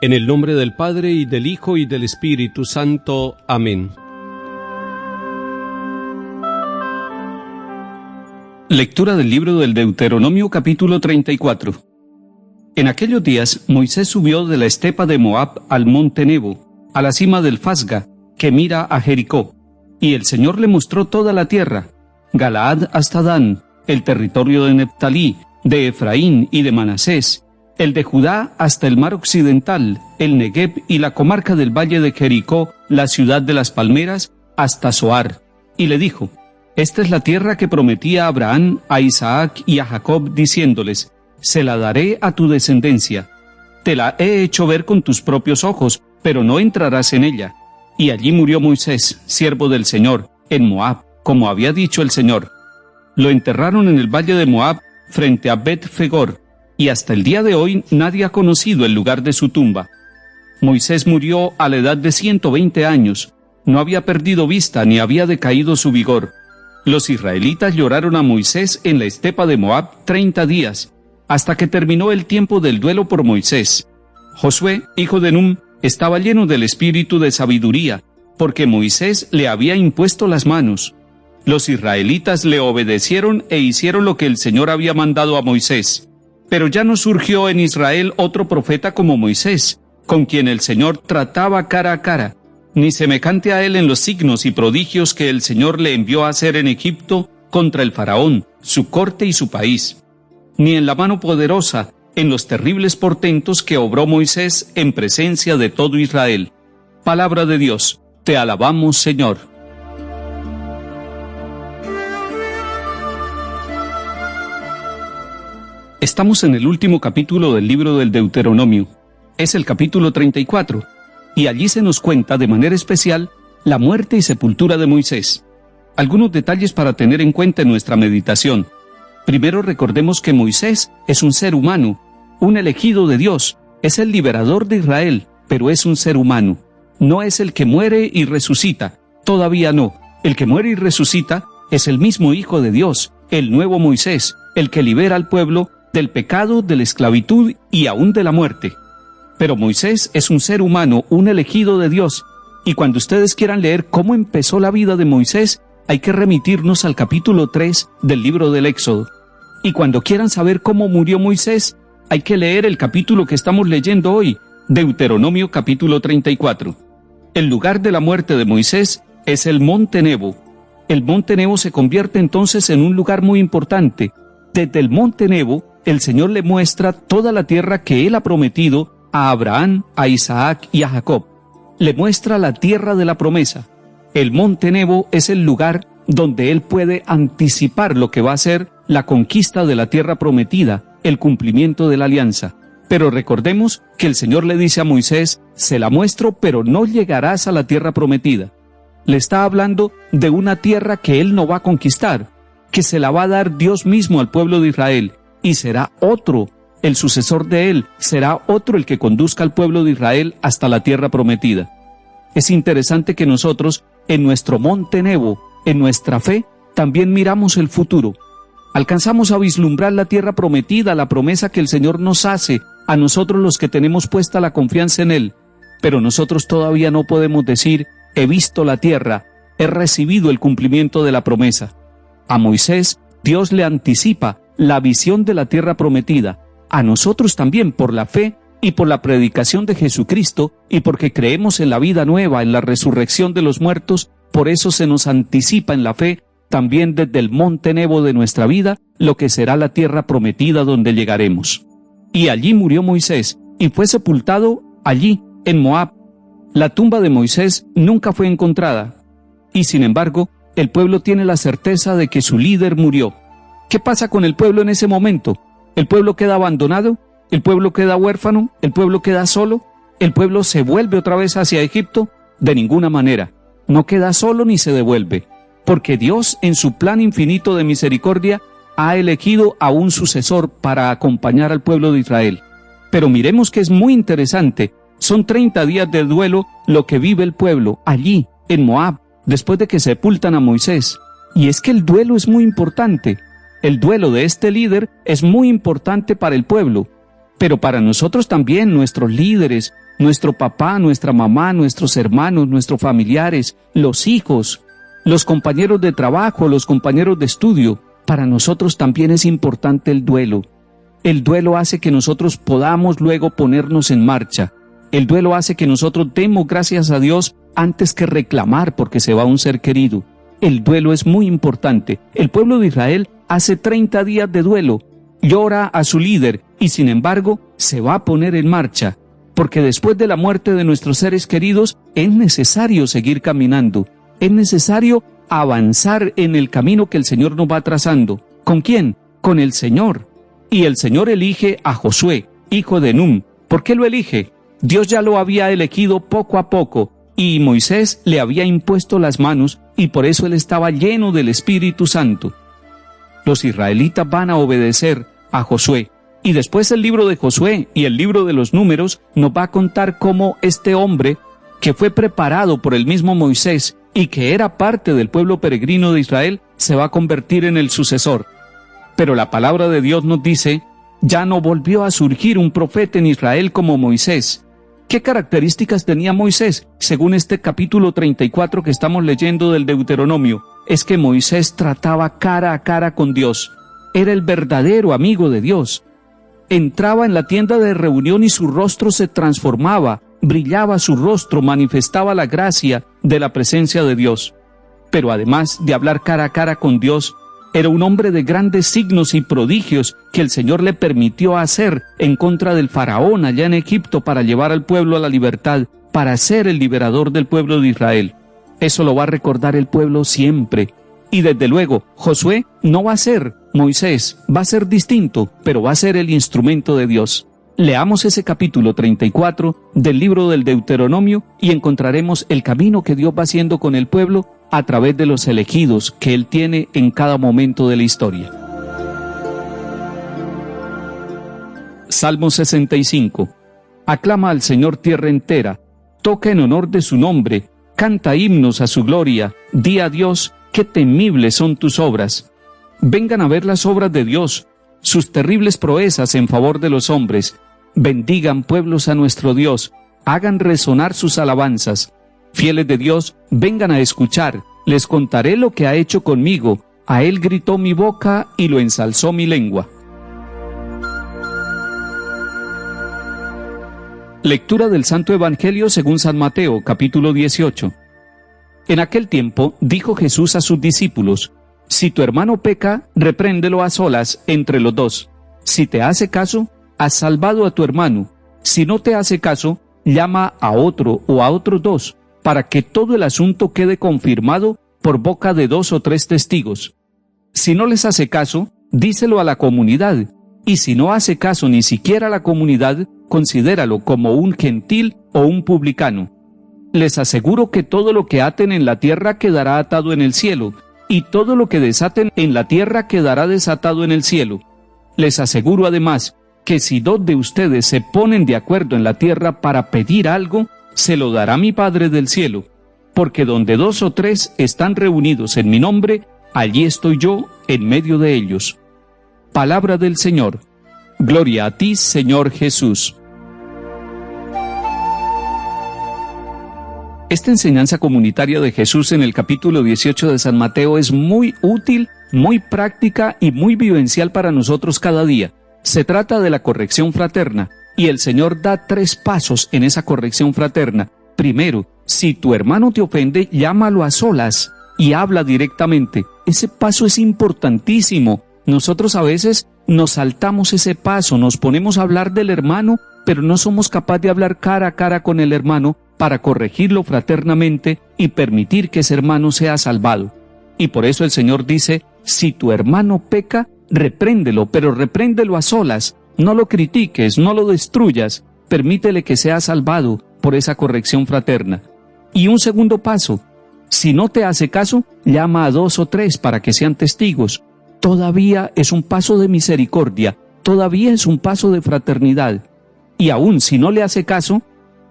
En el nombre del Padre, y del Hijo, y del Espíritu Santo. Amén. Lectura del libro del Deuteronomio, capítulo 34. En aquellos días, Moisés subió de la estepa de Moab al monte Nebo, a la cima del Fasga, que mira a Jericó. Y el Señor le mostró toda la tierra, Galaad hasta Dan, el territorio de Neftalí, de Efraín y de Manasés, el de Judá hasta el mar occidental, el Negueb y la comarca del valle de Jericó, la ciudad de las palmeras, hasta Zoar. Y le dijo: Esta es la tierra que prometí a Abraham, a Isaac y a Jacob, diciéndoles: Se la daré a tu descendencia. Te la he hecho ver con tus propios ojos, pero no entrarás en ella. Y allí murió Moisés, siervo del Señor, en Moab, como había dicho el Señor. Lo enterraron en el valle de Moab, frente a Bet-Fegor, y hasta el día de hoy nadie ha conocido el lugar de su tumba. Moisés murió a la edad de 120 años, no había perdido vista ni había decaído su vigor. Los israelitas lloraron a Moisés en la estepa de Moab 30 días, hasta que terminó el tiempo del duelo por Moisés. Josué, hijo de Nun, estaba lleno del espíritu de sabiduría, porque Moisés le había impuesto las manos. Los israelitas le obedecieron e hicieron lo que el Señor había mandado a Moisés. Pero ya no surgió en Israel otro profeta como Moisés, con quien el Señor trataba cara a cara, ni semejante a él en los signos y prodigios que el Señor le envió a hacer en Egipto contra el faraón, su corte y su país, ni en la mano poderosa, en los terribles portentos que obró Moisés en presencia de todo Israel. Palabra de Dios, te alabamos, Señor. Estamos en el último capítulo del libro del Deuteronomio. Es el capítulo 34, y allí se nos cuenta de manera especial la muerte y sepultura de Moisés. Algunos detalles para tener en cuenta en nuestra meditación. Primero, recordemos que Moisés es un ser humano, un elegido de Dios, es el liberador de Israel, pero es un ser humano. No es el que muere y resucita, todavía no. El que muere y resucita es el mismo Hijo de Dios, el nuevo Moisés, el que libera al pueblo del pecado, de la esclavitud y aún de la muerte. Pero Moisés es un ser humano, un elegido de Dios, y cuando ustedes quieran leer cómo empezó la vida de Moisés, hay que remitirnos al capítulo 3 del libro del Éxodo. Y cuando quieran saber cómo murió Moisés, hay que leer el capítulo que estamos leyendo hoy, Deuteronomio capítulo 34. El lugar de la muerte de Moisés es el monte Nebo. El monte Nebo se convierte entonces en un lugar muy importante. Desde el monte Nebo, el Señor le muestra toda la tierra que Él ha prometido a Abraham, a Isaac y a Jacob. Le muestra la tierra de la promesa. El monte Nebo es el lugar donde Él puede anticipar lo que va a ser la conquista de la tierra prometida, el cumplimiento de la alianza. Pero recordemos que el Señor le dice a Moisés: se la muestro, pero no llegarás a la tierra prometida. Le está hablando de una tierra que Él no va a conquistar, que se la va a dar Dios mismo al pueblo de Israel, y será otro, el sucesor de Él, será otro el que conduzca al pueblo de Israel hasta la tierra prometida. Es interesante que nosotros, en nuestro monte Nebo, en nuestra fe, también miramos el futuro. Alcanzamos a vislumbrar la tierra prometida, la promesa que el Señor nos hace a nosotros los que tenemos puesta la confianza en Él. Pero nosotros todavía no podemos decir: he visto la tierra, he recibido el cumplimiento de la promesa. A Moisés, Dios le anticipa la visión de la tierra prometida. A nosotros también, por la fe y por la predicación de Jesucristo, y porque creemos en la vida nueva, en la resurrección de los muertos, por eso se nos anticipa en la fe, también desde el monte Nebo de nuestra vida, lo que será la tierra prometida donde llegaremos. Y allí murió Moisés, y fue sepultado allí, en Moab. La tumba de Moisés nunca fue encontrada, y sin embargo, el pueblo tiene la certeza de que su líder murió. ¿Qué pasa con el pueblo en ese momento? ¿El pueblo queda abandonado? ¿El pueblo queda huérfano? ¿El pueblo queda solo? ¿El pueblo se vuelve otra vez hacia Egipto? De ninguna manera. No queda solo ni se devuelve, porque Dios, en su plan infinito de misericordia, ha elegido a un sucesor para acompañar al pueblo de Israel. Pero miremos que es muy interesante. Son 30 días de duelo lo que vive el pueblo allí, en Moab, después de que sepultan a Moisés. Y es que el duelo es muy importante. El duelo de este líder es muy importante para el pueblo. Pero para nosotros también, nuestros líderes, nuestro papá, nuestra mamá, nuestros hermanos, nuestros familiares, los hijos, los compañeros de trabajo, los compañeros de estudio, para nosotros también es importante el duelo. El duelo hace que nosotros podamos luego ponernos en marcha. El duelo hace que nosotros demos gracias a Dios antes que reclamar porque se va un ser querido. El duelo es muy importante. El pueblo de Israel hace 30 días de duelo, llora a su líder y sin embargo se va a poner en marcha, porque después de la muerte de nuestros seres queridos es necesario seguir caminando, es necesario avanzar en el camino que el Señor nos va trazando. ¿Con quién? Con el Señor. Y el Señor elige a Josué, hijo de Nun. ¿Por qué lo elige? Dios ya lo había elegido poco a poco, y Moisés le había impuesto las manos, y por eso él estaba lleno del Espíritu Santo. Los israelitas van a obedecer a Josué, y después el libro de Josué y el libro de los Números nos va a contar cómo este hombre, que fue preparado por el mismo Moisés y que era parte del pueblo peregrino de Israel, se va a convertir en el sucesor. Pero la palabra de Dios nos dice, ya no volvió a surgir un profeta en Israel como Moisés. ¿Qué características tenía Moisés? Según este capítulo 34 que estamos leyendo del Deuteronomio, es que Moisés trataba cara a cara con Dios. Era el verdadero amigo de Dios. Entraba en la tienda de reunión y su rostro se transformaba, brillaba su rostro, manifestaba la gracia de la presencia de Dios. Pero además de hablar cara a cara con Dios, era un hombre de grandes signos y prodigios que el Señor le permitió hacer en contra del faraón allá en Egipto para llevar al pueblo a la libertad, para ser el liberador del pueblo de Israel. Eso lo va a recordar el pueblo siempre. Y desde luego, Josué no va a ser Moisés, va a ser distinto, pero va a ser el instrumento de Dios. Leamos ese capítulo 34 del libro del Deuteronomio y encontraremos el camino que Dios va haciendo con el pueblo a través de los elegidos que Él tiene en cada momento de la historia. Salmo 65. Aclama al Señor tierra entera, toca en honor de su nombre, canta himnos a su gloria, di a Dios, qué temibles son tus obras. Vengan a ver las obras de Dios, sus terribles proezas en favor de los hombres. Bendigan pueblos a nuestro Dios, hagan resonar sus alabanzas. Fieles de Dios, vengan a escuchar, les contaré lo que ha hecho conmigo. A Él gritó mi boca y lo ensalzó mi lengua. Lectura del Santo Evangelio según San Mateo, capítulo 18. En aquel tiempo dijo Jesús a sus discípulos, si tu hermano peca, repréndelo a solas entre los dos. Si te hace caso, has salvado a tu hermano. Si no te hace caso, llama a otro o a otros dos, para que todo el asunto quede confirmado por boca de 2 o 3 testigos. Si no les hace caso, díselo a la comunidad, y si no hace caso ni siquiera a la comunidad, considéralo como un gentil o un publicano. Les aseguro que todo lo que aten en la tierra quedará atado en el cielo, y todo lo que desaten en la tierra quedará desatado en el cielo. Les aseguro además que si 2 de ustedes se ponen de acuerdo en la tierra para pedir algo, se lo dará mi Padre del cielo, porque donde 2 o 3 están reunidos en mi nombre, allí estoy yo en medio de ellos. Palabra del Señor. Gloria a ti, Señor Jesús. Esta enseñanza comunitaria de Jesús en el capítulo 18 de San Mateo es muy útil, muy práctica y muy vivencial para nosotros cada día. Se trata de la corrección fraterna, y el Señor da 3 pasos en esa corrección fraterna. Primero, si tu hermano te ofende, llámalo a solas y habla directamente. Ese paso es importantísimo. Nosotros a veces nos saltamos ese paso, nos ponemos a hablar del hermano, pero no somos capaces de hablar cara a cara con el hermano para corregirlo fraternamente y permitir que ese hermano sea salvado. Y por eso el Señor dice, si tu hermano peca, repréndelo, pero repréndelo a solas. No lo critiques, no lo destruyas, permítele que sea salvado por esa corrección fraterna. Y un segundo paso, si no te hace caso, llama a 2 o 3 para que sean testigos. Todavía es un paso de misericordia, todavía es un paso de fraternidad. Y aún si no le hace caso,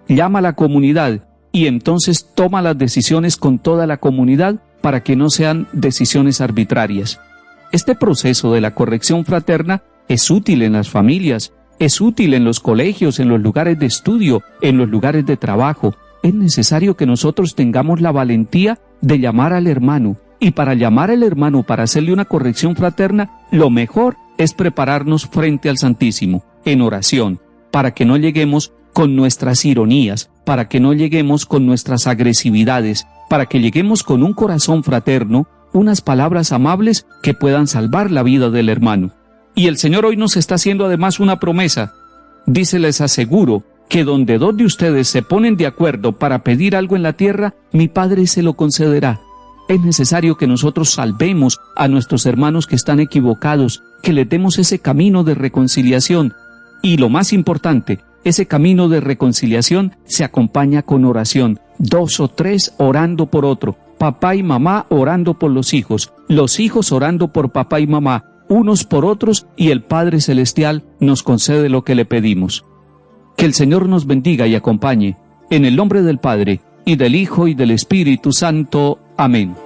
llama a la comunidad y entonces toma las decisiones con toda la comunidad para que no sean decisiones arbitrarias. Este proceso de la corrección fraterna es útil en las familias, Es útil en los colegios, en los lugares de estudio, en los lugares de trabajo. Es necesario que nosotros tengamos la valentía de llamar al hermano. Y para llamar al hermano, para hacerle una corrección fraterna, lo mejor es prepararnos frente al Santísimo, en oración, para que no lleguemos con nuestras ironías, para que no lleguemos con nuestras agresividades, para que lleguemos con un corazón fraterno, unas palabras amables que puedan salvar la vida del hermano. Y el Señor hoy nos está haciendo además una promesa. Dice, les aseguro que donde dos de ustedes se ponen de acuerdo para pedir algo en la tierra, mi Padre se lo concederá. Es necesario que nosotros salvemos a nuestros hermanos que están equivocados, que les demos ese camino de reconciliación. Y lo más importante, ese camino de reconciliación se acompaña con oración. 2 o 3 orando por otro, papá y mamá orando por los hijos orando por papá y mamá, unos por otros, y el Padre Celestial nos concede lo que le pedimos. Que el Señor nos bendiga y acompañe, en el nombre del Padre, y del Hijo, y del Espíritu Santo. Amén.